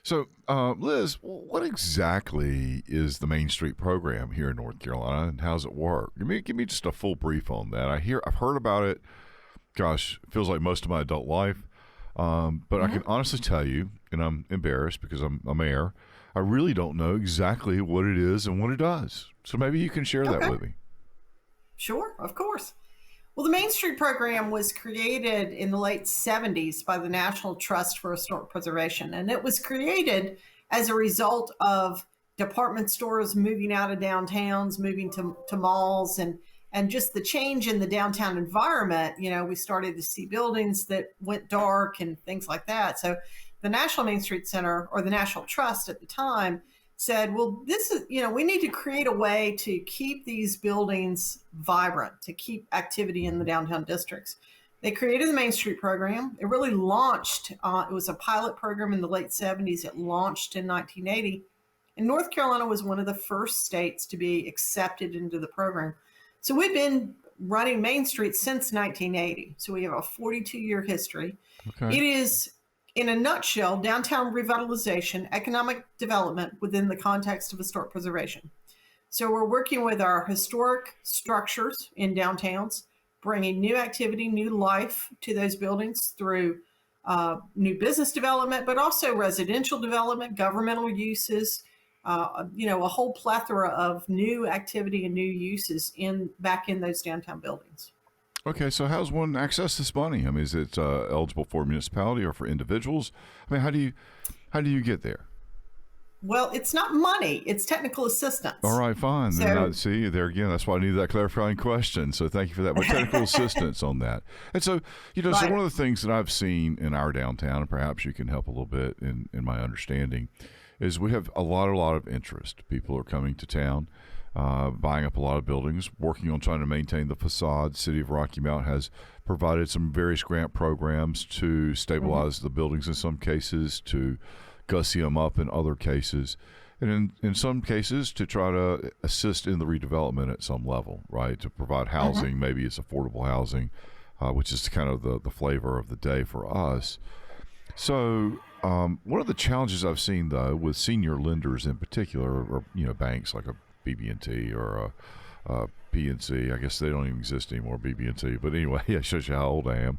So, Liz, what exactly is the Main Street program here in North Carolina, and how does it work? Give me just a full brief on that. I've heard about it. Gosh, it feels like most of my adult life. But I can honestly tell you, and I'm embarrassed because I'm a mayor, I really don't know exactly what it is and what it does. So maybe you can share that Okay, with me. sure, of course. Well, the Main Street program was created in the late 70s by the National Trust for Historic Preservation, and it was created as a result of department stores moving out of downtowns, moving to malls, and just the change in the downtown environment. We started to see buildings that went dark and things like that. So the National Main Street Center, or the National Trust at the time, said, well, this is, we need to create a way to keep these buildings vibrant, to keep activity in the downtown districts. They created the Main Street program. It really launched, it was a pilot program in the late 70s. It launched in 1980. And North Carolina was one of the first states to be accepted into the program. So we've been running Main Street since 1980. So we have a 42-year history. Okay. It is, in a nutshell, downtown revitalization, economic development within the context of historic preservation. So we're working with our historic structures in downtowns, bringing new activity, new life to those buildings through new business development, but also residential development, governmental uses, a whole plethora of new activity and new uses back in those downtown buildings. Okay, so how does one access this money? I mean, is it eligible for a municipality or for individuals? I mean, how do you get there? Well, it's not money; it's technical assistance. All right, fine. So, Then see there again. That's why I needed that clarifying question. So thank you for that. But technical assistance on that. And so so right. one of the things that I've seen in our downtown, and perhaps you can help a little bit in my understanding, is we have a lot of interest. People are coming to town, buying up a lot of buildings, working on trying to maintain the facade. City of Rocky Mount has provided some various grant programs to stabilize the buildings in some cases, to gussy them up in other cases, and in some cases to try to assist in the redevelopment at some level, right? To provide housing, maybe it's affordable housing, which is kind of the flavor of the day for us. So one of the challenges I've seen, though, with senior lenders in particular, or banks like a BB&T or a PNC, I guess they don't even exist anymore, BB&T. But anyway, it shows you how old I am.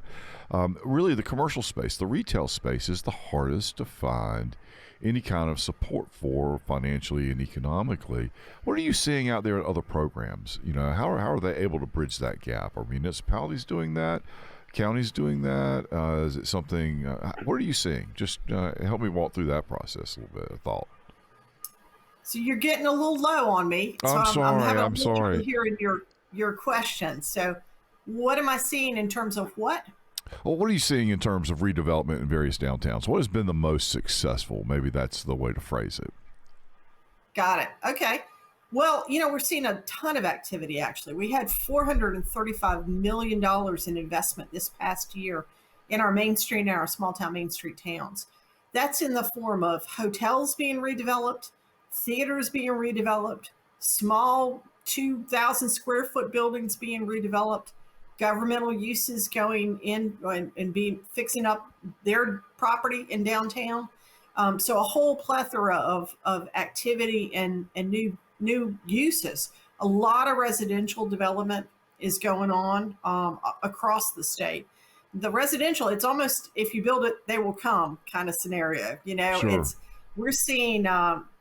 Really, the commercial space, the retail space, is the hardest to find any kind of support for financially and economically. What are you seeing out there in other programs? How are they able to bridge that gap? Are municipalities doing that? Counties doing that? Is it something? What are you seeing? Just help me walk through that process a little bit of thought. So you're getting a little low on me. So I'm sorry. I'm having I'm a little trouble sorry. hearing your question. So what am I seeing in terms of what? Well, what are you seeing in terms of redevelopment in various downtowns? What has been the most successful? Maybe that's the way to phrase it. Got it. Okay. Well, we're seeing a ton of activity, actually. We had $435 million in investment this past year in our Main Street and our small town Main Street towns. That's in the form of hotels being redeveloped, theaters being redeveloped, small 2,000 square foot buildings being redeveloped, governmental uses going in and being fixing up their property in downtown. So a whole plethora of activity and new uses. A lot of residential development is going on across the state. The residential, it's almost, if you build it, they will come kind of scenario. Sure. We're seeing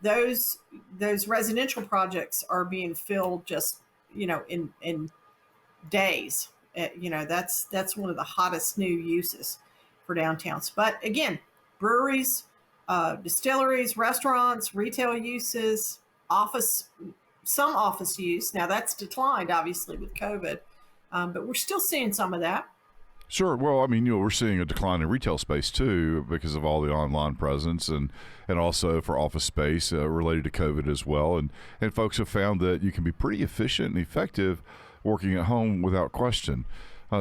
those residential projects are being filled just in days. That's one of the hottest new uses for downtowns. But again, breweries, distilleries, restaurants, retail uses, some office use. Now that's declined obviously with COVID, but we're still seeing some of that. Sure. Well, I mean, we're seeing a decline in retail space too because of all the online presence and also for office space related to COVID as well. And folks have found that you can be pretty efficient and effective working at home without question.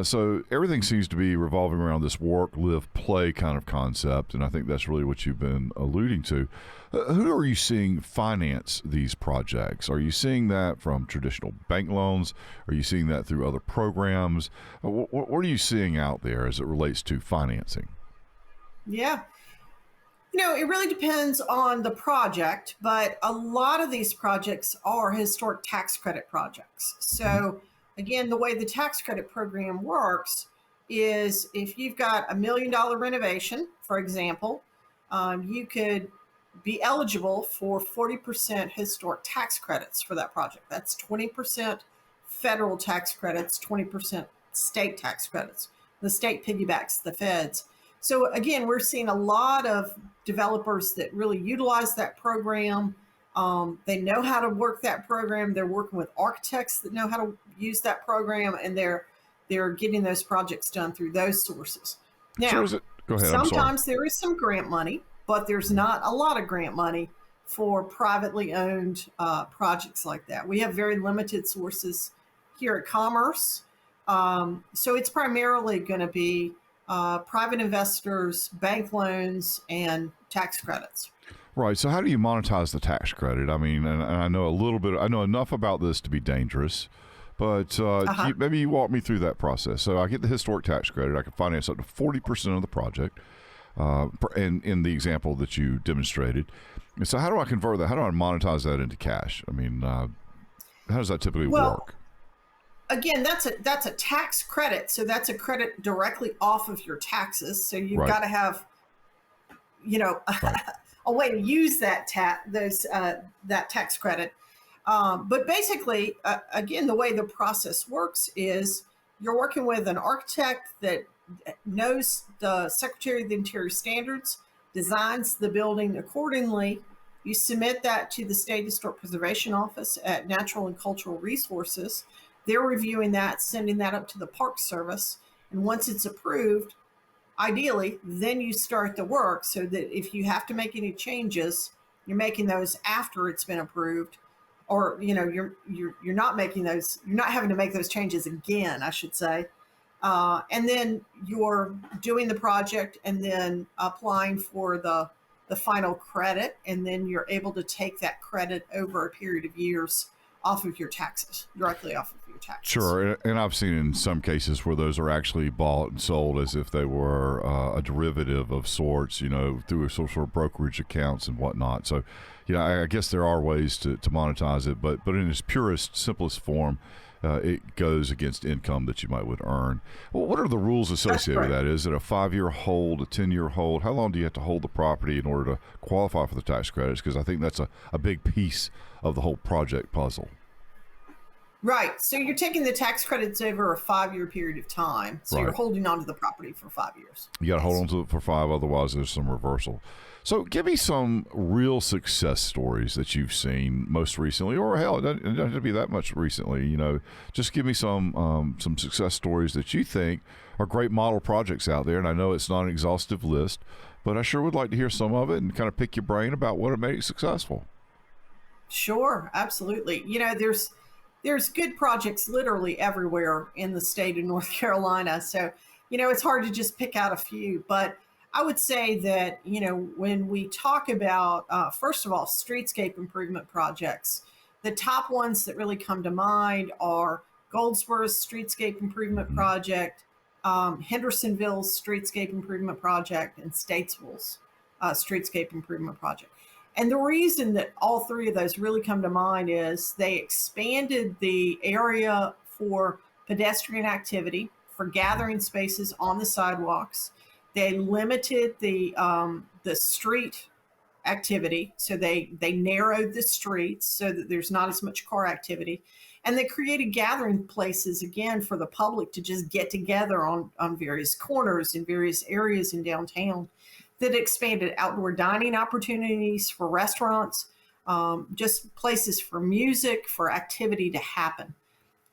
So everything seems to be revolving around this work, live, play kind of concept, and I think that's really what you've been alluding to. Who are you seeing finance these projects? Are you seeing that from traditional bank loans? Are you seeing that through other programs? What are you seeing out there as it relates to financing? Yeah. It really depends on the project, but a lot of these projects are historic tax credit projects. Mhm. So, again, the way the tax credit program works is if you've got $1 million renovation, for example, you could be eligible for 40% historic tax credits for that project. That's 20% federal tax credits, 20% state tax credits. The state piggybacks the feds. So again, we're seeing a lot of developers that really utilize that program. They know how to work that program. They're working with architects that know how to use that program, and they're getting those projects done through those sources. So Now, is it? Go ahead. I'm sorry. sometimes there is some grant money, but there's not a lot of grant money for privately owned projects like that. We have very limited sources here at Commerce. So it's primarily going to be private investors, bank loans, and tax credits. Right. So how do you monetize the tax credit? I mean, and I know a little bit. I know enough about this to be dangerous, but Uh-huh. maybe you walk me through that process. So I get the historic tax credit. I can finance up to 40% of the project, and in the example that you demonstrated. And so how do I convert that? How do I monetize that into cash? I mean, how does that typically Well, work? again, that's a tax credit, so that's a credit directly off of your taxes. So you've Right. got to have you know Right. a way to use that tax credit. But basically, again, the way the process works is you're working with an architect that knows the Secretary of the Interior standards, designs the building accordingly. You submit that to the State Historic Preservation Office at Natural and Cultural Resources. They're reviewing that, sending that up to the Park Service. And once it's approved, ideally, then you start the work so that if you have to make any changes, you're making those after it's been approved, or you're not making those, you're not having to make those changes again, I should say. And then you're doing the project and then applying for the final credit, and then you're able to take that credit over a period of years off of your taxes, directly off of your taxes. Sure, and I've seen in some cases where those are actually bought and sold as if they were a derivative of sorts, through some sort of brokerage accounts and whatnot. So, I guess there are ways to monetize it, but in its purest, simplest form, it goes against income that you might would earn. Well, what are the rules That's associated with correct. that? Is it a 5-year hold, a 10-year hold? How long do you have to hold the property in order to qualify for the tax credits? Because I think that's a big piece of the whole project puzzle. Right. So you're taking the tax credits over a 5-year period of time. So you're Right. holding on to the property for 5 years. You got to hold Yes. on to it for 5, otherwise there's some reversal. So, give me some real success stories that you've seen most recently, or hell, it doesn't have to be that much recently. Just give me some success stories that you think are great model projects out there. And I know it's not an exhaustive list, but I sure would like to hear some of it and kind of pick your brain about what made it successful. Sure, absolutely. There's good projects literally everywhere in the state of North Carolina. So, it's hard to just pick out a few, but I would say that, when we talk about, first of all, streetscape improvement projects, the top ones that really come to mind are Goldsboro's Streetscape Improvement Mhm. Project, Hendersonville's Streetscape Improvement Project, and Statesville's Streetscape Improvement Project. And the reason that all three of those really come to mind is they expanded the area for pedestrian activity, for gathering spaces on the sidewalks. They limited the street activity, so they narrowed the streets so that there's not as much car activity, and they created gathering places again for the public to just get together on various corners in various areas in downtown. That expanded outdoor dining opportunities for restaurants, just places for music, for activity to happen.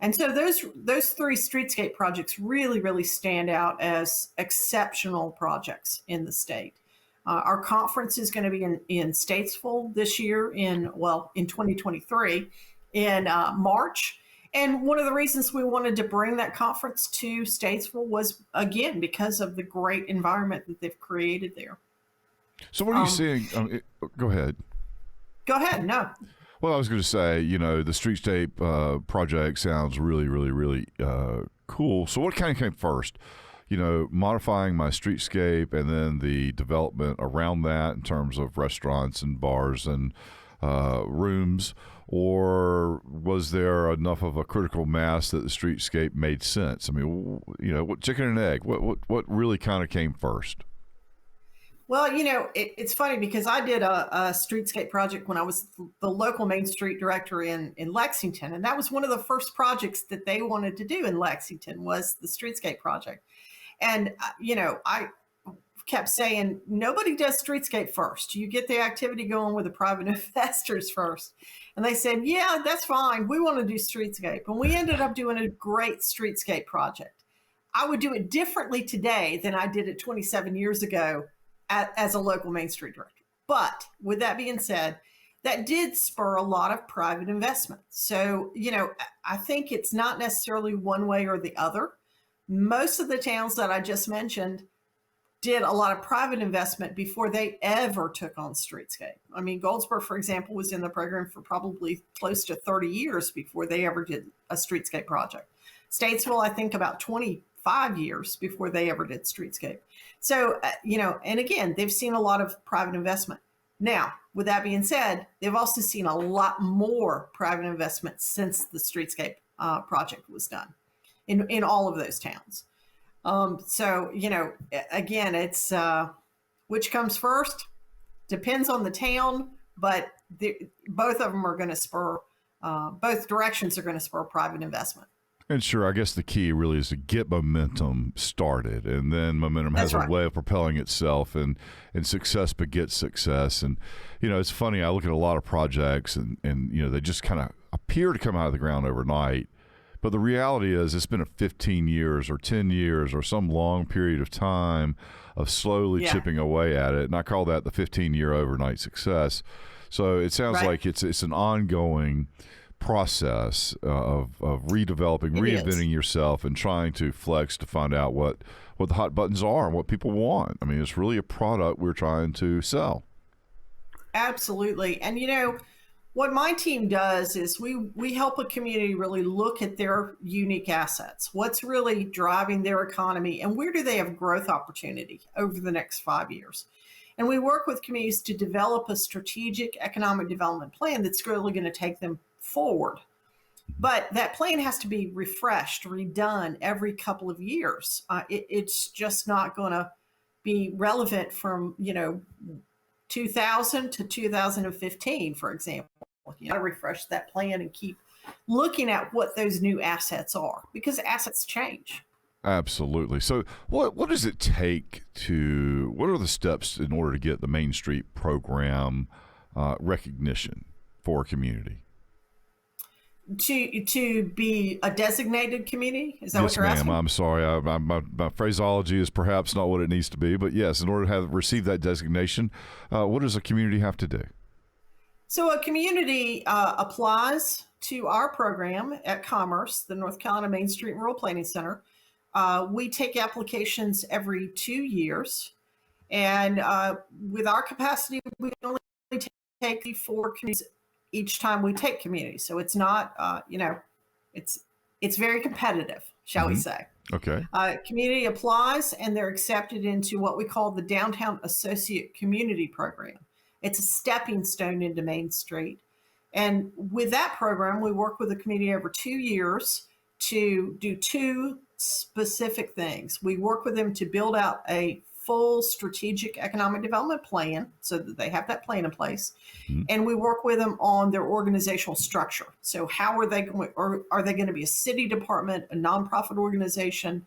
And so those three streetscape projects really, really stand out as exceptional projects in the state. Our conference is going to be in Statesville this year in 2023 in March. And one of the reasons we wanted to bring that conference to Statesville was, again, because of the great environment that they've created there. So, what are you Um, seeing? Go ahead. Go ahead. No. Well, I was going to say, the Streetscape project sounds really, really, really cool. So, what kind of came first? modifying my streetscape and then the development around that in terms of restaurants and bars and rooms, or was there enough of a critical mass that the streetscape made sense? I mean, what chicken and egg? What really kind of came first? Well, it's funny because I did a streetscape project when I was the local Main Street director in Lexington. And that was one of the first projects that they wanted to do in Lexington was the streetscape project. And, I kept saying, nobody does streetscape first. You get the activity going with the private investors first. And they said, yeah, that's fine. We want to do streetscape. And we ended up doing a great streetscape project. I would do it differently today than I did it 27 years ago as a local Main Street director. But with that being said, that did spur a lot of private investment. So, I think it's not necessarily one way or the other. Most of the towns that I just mentioned did a lot of private investment before they ever took on streetscape. I mean, Goldsboro, for example, was in the program for probably close to 30 years before they ever did a streetscape project. Statesville, I think about 25 years before they ever did streetscape. So, and again, they've seen a lot of private investment. Now, with that being said, they've also seen a lot more private investment since the streetscape project was done in all of those towns. So, again, it's which comes first depends on the town, but both of them are going to spur, both directions are going to spur private investment. And sure, I guess the key really is to get momentum started, and then momentum has That's right. a way of propelling itself, and success begets success. And, it's funny, I look at a lot of projects and they just kind of appear to come out of the ground overnight. But the reality is it's been a 15 years or 10 years or some long period of time of slowly chipping away at it. And I call that the 15-year overnight success. So it sounds like it's an ongoing process of redeveloping, reinventing yourself and trying to flex to find out what the hot buttons are and what people want. I mean, it's really a product we're trying to sell. Absolutely. And, what my team does is we help a community really look at their unique assets. What's really driving their economy and where do they have growth opportunity over the next 5 years? And we work with communities to develop a strategic economic development plan that's really going to take them forward. But that plan has to be refreshed, redone every couple of years. It's just not going to be relevant from, 2000 to 2015, for example. You got to refresh that plan and keep looking at what those new assets are because assets change. Absolutely. So what does it take what are the steps in order to get the Main Street program recognition for a community? To be a designated community? Is that what you're asking? Yes, ma'am. I'm sorry. My phraseology is perhaps not what it needs to be, but yes, in order to receive that designation, what does a community have to do? So a community applies to our program at Commerce, the North Carolina Main Street Rural Planning Center. We take applications every 2 years. And with our capacity, we only take 4 communities each time we take communities. So it's not, it's very competitive, shall we say. Okay. Community applies and they're accepted into what we call the Downtown Associate Community Program. It's a stepping stone into Main Street. And with that program, we work with the community over 2 years to do 2 specific things. We work with them to build out a full strategic economic development plan so that they have that plan in place. Mm-hmm. And we work with them on their organizational structure. So how are they going, or are they going to be a city department, a nonprofit organization,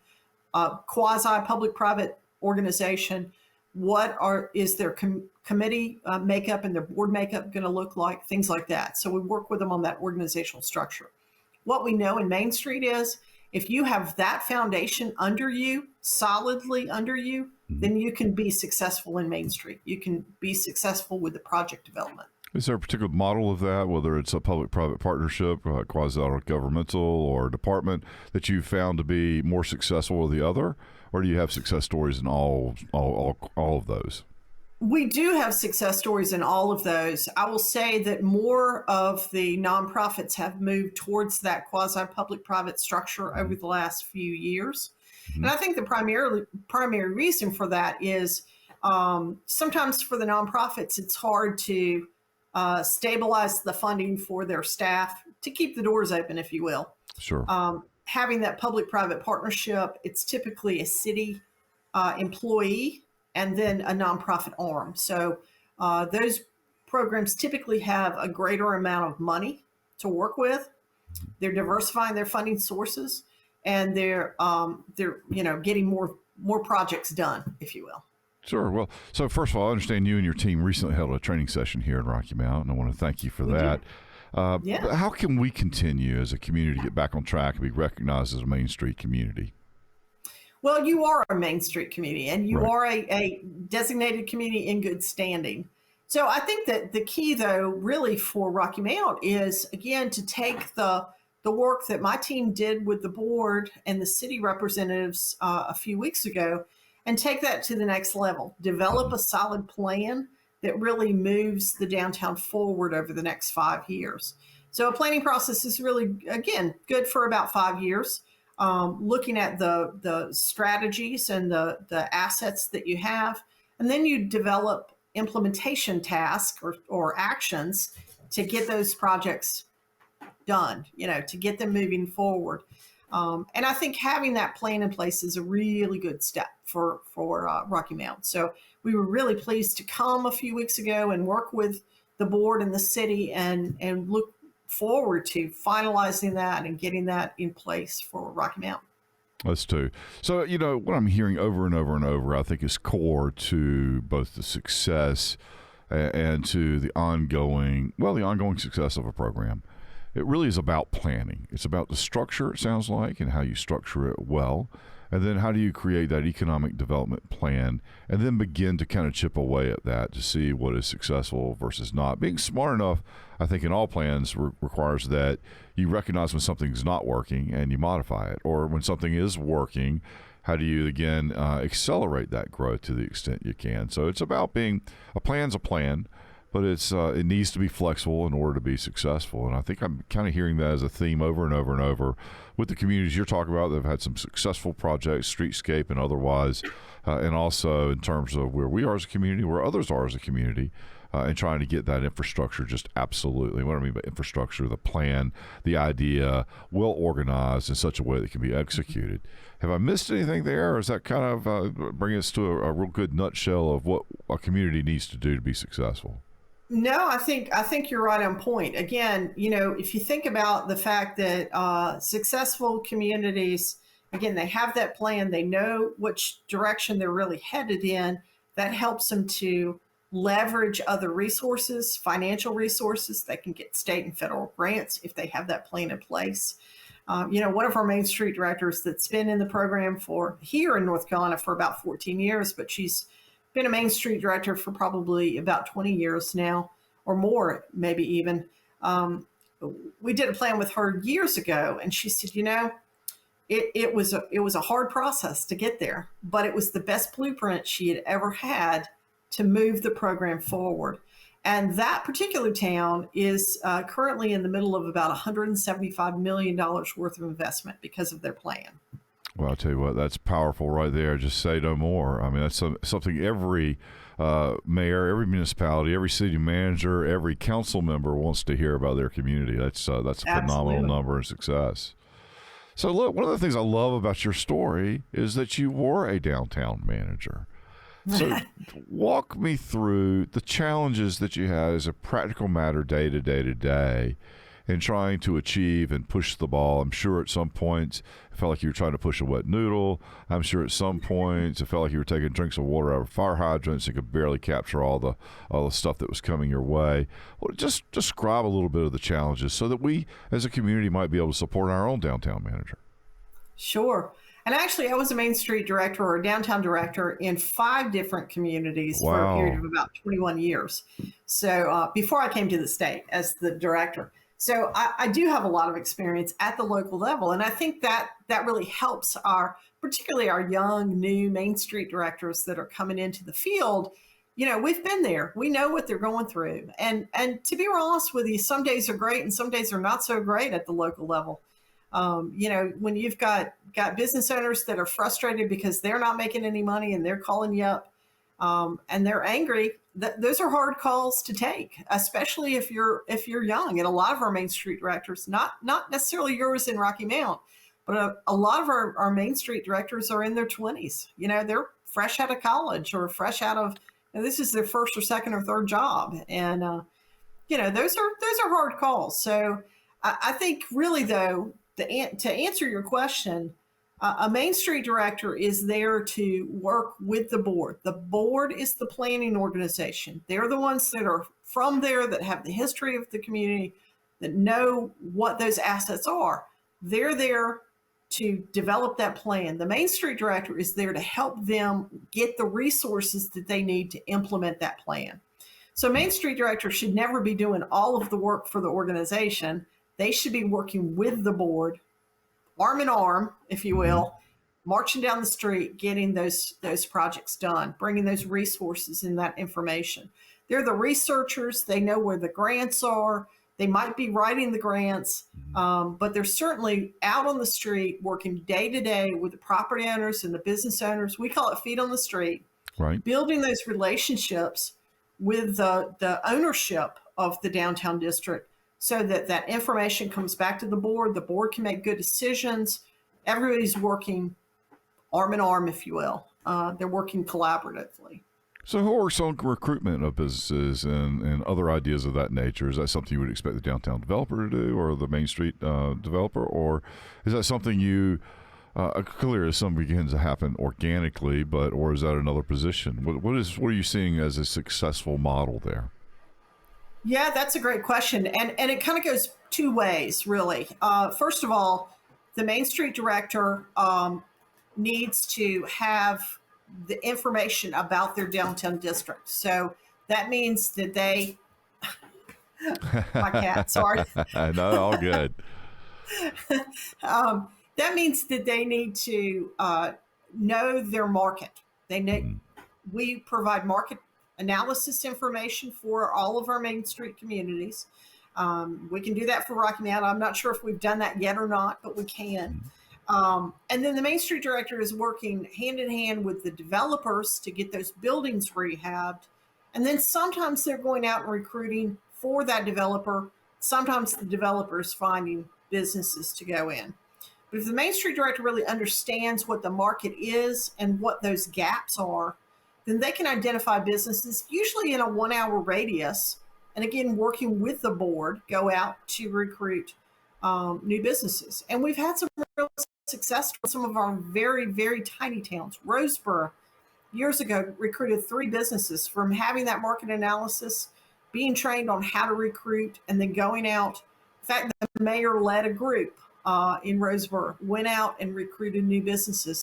a quasi public-private organization? What is their committee makeup and their board makeup going to look like? Things like that. So we work with them on that organizational structure. What we know in Main Street is if you have that foundation under you, solidly under you, then you can be successful in Main Street. You can be successful with the project development. Is there a particular model of that, whether it's a public-private partnership, quasi-governmental or department, that you've found to be more successful than the other? Or do you have success stories in all of those? We do have success stories in all of those. I will say that more of the nonprofits have moved towards that quasi-public-private structure over the last few years. Hmm. And I think the primary reason for that is sometimes for the nonprofits, it's hard to stabilize the funding for their staff to keep the doors open, if you will. Sure. Having that public-private partnership, it's typically a city employee and then a nonprofit arm. So those programs typically have a greater amount of money to work with. They're diversifying their funding sources, and they're getting more projects done, if you will. Sure. Well, so first of all, I understand you and your team recently held a training session here in Rocky Mount, and I want to thank you for We that. did. Yeah. But how can we continue as a community to get back on track and be recognized as a Main Street community? Well, you are a Main Street community, and you Right. are a designated community in good standing. So I think that the key, though, really for Rocky Mount is, again, to take the work that my team did with the board and the city representatives a few weeks ago and take that to the next level. Develop Mhm. a solid plan that really moves the downtown forward over the next 5 years. So a planning process is really, again, good for about 5 years. Looking at the strategies and the assets that you have, and then you develop implementation tasks or actions to get those projects done, to get them moving forward. And I think having that plan in place is a really good step for Rocky Mount. So we were really pleased to come a few weeks ago and work with the board and the city and look forward to finalizing that and getting that in place for Rocky Mount. Us too. So, what I'm hearing over and over and over, I think is core to both the success and to the ongoing success of a program. It really is about planning. It's about the structure, it sounds like, and how you structure it well. And then how do you create that economic development plan and then begin to kind of chip away at that to see what is successful versus not. Being smart enough, I think, in all plans requires that you recognize when something's not working and you modify it. Or when something is working, how do you, again, accelerate that growth to the extent you can? So it's about being a plan's a plan, but it needs to be flexible in order to be successful. And I think I'm kind of hearing that as a theme over and over and over with the communities you're talking about that have had some successful projects, streetscape and otherwise, and also in terms of where we are as a community, where others are as a community, and trying to get that infrastructure just absolutely. What I mean by infrastructure, the plan, the idea, well organized in such a way that it can be executed. Have I missed anything there, or is that kind of bring us to a real good nutshell of what a community needs to do to be successful? No, I think you're right on point. Again, if you think about the fact that successful communities, again, they have that plan, they know which direction they're really headed in. That helps them to leverage other resources, financial resources. They can get state and federal grants if they have that plan in place. One of our Main Street directors that's been in the program for here in North Carolina for about 14 years, but she's been a Main Street director for probably about 20 years now, or more, maybe even. We did a plan with her years ago, and she said, it was a hard process to get there, but it was the best blueprint she had ever had to move the program forward. And that particular town is currently in the middle of about $175 million worth of investment because of their plan. Well, I'll tell you what, that's powerful right there. Just say no more. I mean, that's something every mayor, every municipality, every city manager, every council member wants to hear about their community. That's a phenomenal Absolutely. number and success. So, look, one of the things I love about your story is that you were a downtown manager. So, walk me through the challenges that you had as a practical matter day to day to day in trying to achieve and push the ball. I'm sure at some points it felt like you were trying to push a wet noodle. I'm sure at some points it felt like you were taking drinks of water out of fire hydrants and could barely capture all the stuff that was coming your way. Well, just describe a little bit of the challenges so that we as a community might be able to support our own downtown manager. Sure. And actually, I was a Main Street director or a downtown director in 5 different communities for a period Wow. of about 21 years. So before I came to the state as the director. So I do have a lot of experience at the local level. And I think that really helps particularly our young, new Main Street directors that are coming into the field. We've been there. We know what they're going through. And to be honest with you, some days are great and some days are not so great at the local level. When you've got business owners that are frustrated because they're not making any money and they're calling you up, and they're angry, those are hard calls to take, especially if you're young. And a lot of our Main Street directors, not necessarily yours in Rocky Mount, but a lot of our Main Street directors are in their 20s. They're fresh out of college or fresh out of, this is their first or second or third job. And, those are hard calls. So I think really though, to answer your question, a Main Street director is there to work with the board. The board is the planning organization. They're the ones that are from there, that have the history of the community, that know what those assets are. They're there to develop that plan. The Main Street director is there to help them get the resources that they need to implement that plan. So Main Street director should never be doing all of the work for the organization. They should be working with the board, arm in arm, if you will, marching down the street, getting those projects done, bringing those resources and that information. They're the researchers. They know where the grants are. They might be writing the grants, but they're certainly out on the street working day to day with the property owners and the business owners. We call it feet on the street, right? Building those relationships with the ownership of the downtown district, so that information comes back to the board. The board can make good decisions. Everybody's working arm in arm, if you will. They're working collaboratively. So who works on recruitment of businesses and other ideas of that nature? Is that something you would expect the downtown developer to do, or the Main Street developer? Or is that something you, clear as some begins to happen organically, or is that another position? What are you seeing as a successful model there? Yeah, that's a great question. And it kind of goes two ways, really. First of all, the Main Street director needs to have the information about their downtown district. So that means that they, my cat, sorry. No, all good. That means that they need to know their market. We provide market analysis information for all of our Main Street communities. We can do that for Rocky Mount. I'm not sure if we've done that yet or not, but we can. And then the Main Street director is working hand in hand with the developers to get those buildings rehabbed. And then sometimes they're going out and recruiting for that developer. Sometimes the developer is finding businesses to go in. But if the Main Street director really understands what the market is and what those gaps are, then they can identify businesses, usually in a 1 hour radius. And again, working with the board, go out to recruit new businesses. And we've had some real success with some of our very, very tiny towns. Roseboro, years ago, recruited 3 businesses from having that market analysis, being trained on how to recruit, and then going out. In fact, the mayor led a group in Roseboro, went out and recruited new businesses.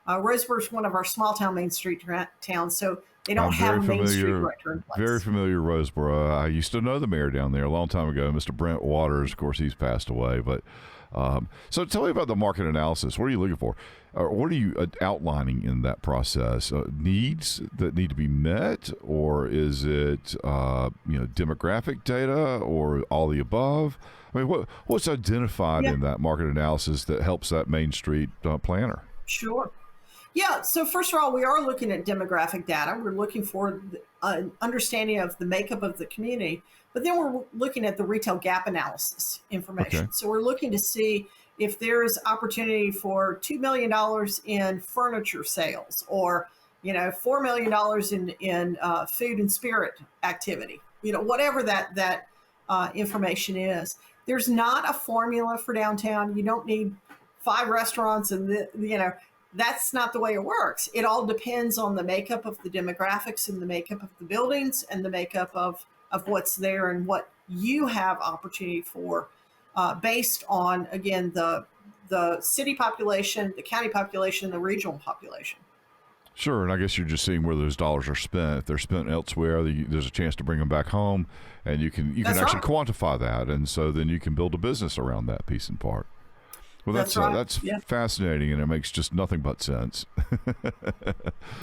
Roseboro is one of our small town Main Street towns, so they don't have a Main Street director in place. Very familiar Roseboro. I used to know the mayor down there a long time ago, Mr. Brent Waters. Of course, he's passed away. But so tell me about the market analysis. What are you looking for? What are you outlining in that process? Needs that need to be met, or is it demographic data, or all the above? I mean, what's identified in that market analysis that helps that Main Street planner? Sure. Yeah. So first of all, we are looking at demographic data. We're looking for an understanding of the makeup of the community, but then we're looking at the retail gap analysis information. Okay. So we're looking to see if there's opportunity for $2 million in furniture sales, or $4 million in food and spirit activity. Whatever that information is. There's not a formula for downtown. You don't need 5 restaurants and that's not the way it works. It all depends on the makeup of the demographics and the makeup of the buildings and the makeup of what's there and what you have opportunity for, based on, again, the city population, the county population, the regional population. Sure, and I guess you're just seeing where those dollars are spent. If they're spent elsewhere, there's a chance to bring them back home, and you can actually quantify that, and so then you can build a business around that piece and part. Well, That's right. that's Yeah. fascinating, and it makes just nothing but sense.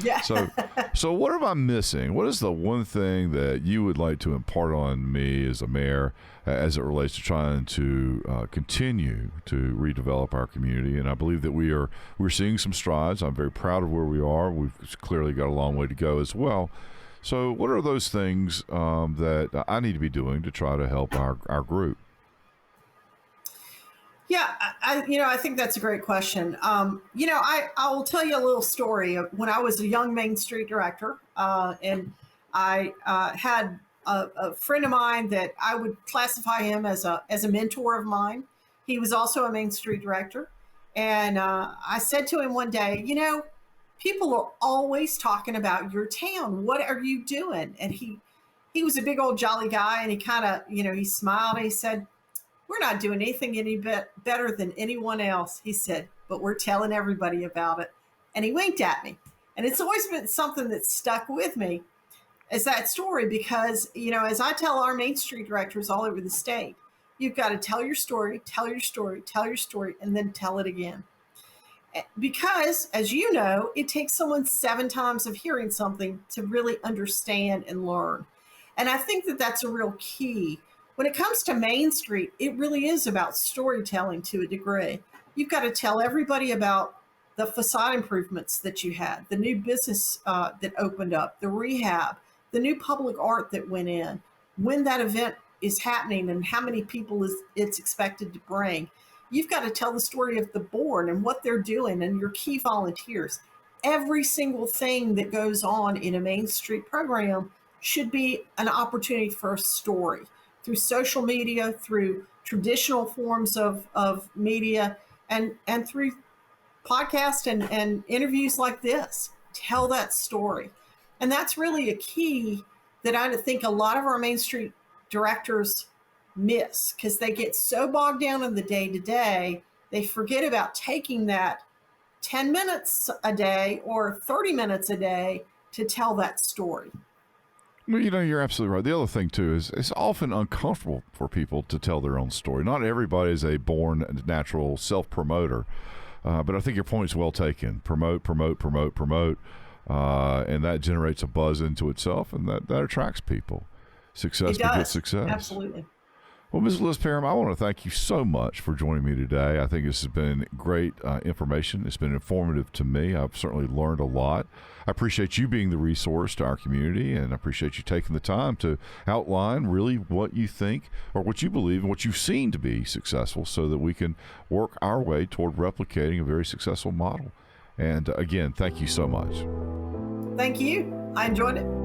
Yeah. So what am I missing? What is the one thing that you would like to impart on me as a mayor, as it relates to trying to continue to redevelop our community? And I believe that we're seeing some strides. I'm very proud of where we are. We've clearly got a long way to go as well. So, what are those things that I need to be doing to try to help our group? Yeah, I think that's a great question. I will tell you a little story of when I was a young Main Street director, and I had a friend of mine that I would classify him as a mentor of mine. He was also a Main Street director, and I said to him one day, people are always talking about your town. What are you doing? And he was a big old jolly guy, and he kind of, he smiled and he said, we're not doing anything any better than anyone else, he said, but we're telling everybody about it. And he winked at me. And it's always been something that stuck with me is that story because, as I tell our Main Street directors all over the state, you've got to tell your story, tell your story, tell your story, and then tell it again. Because, as you know, it takes someone 7 times of hearing something to really understand and learn. And I think that that's a real key. When it comes to Main Street, it really is about storytelling to a degree. You've got to tell everybody about the facade improvements that you had, the new business that opened up, the rehab, the new public art that went in, when that event is happening and how many people it's expected to bring. You've got to tell the story of the board and what they're doing and your key volunteers. Every single thing that goes on in a Main Street program should be an opportunity for a story through social media, through traditional forms of media, and through podcasts and interviews like this. Tell that story. And that's really a key that I think a lot of our Main Street directors miss because they get so bogged down in the day-to-day, they forget about taking that 10 minutes a day or 30 minutes a day to tell that story. Well, you're absolutely right. The other thing, too, is it's often uncomfortable for people to tell their own story. Not everybody is a born natural self-promoter, but I think your point is well taken. Promote, and that generates a buzz into itself, and that attracts people. Success begets success. Absolutely. Well, Ms. Liz Parham, I want to thank you so much for joining me today. I think this has been great information. It's been informative to me. I've certainly learned a lot. I appreciate you being the resource to our community, and I appreciate you taking the time to outline really what you think or what you believe and what you've seen to be successful so that we can work our way toward replicating a very successful model. And again, thank you so much. Thank you. I enjoyed it.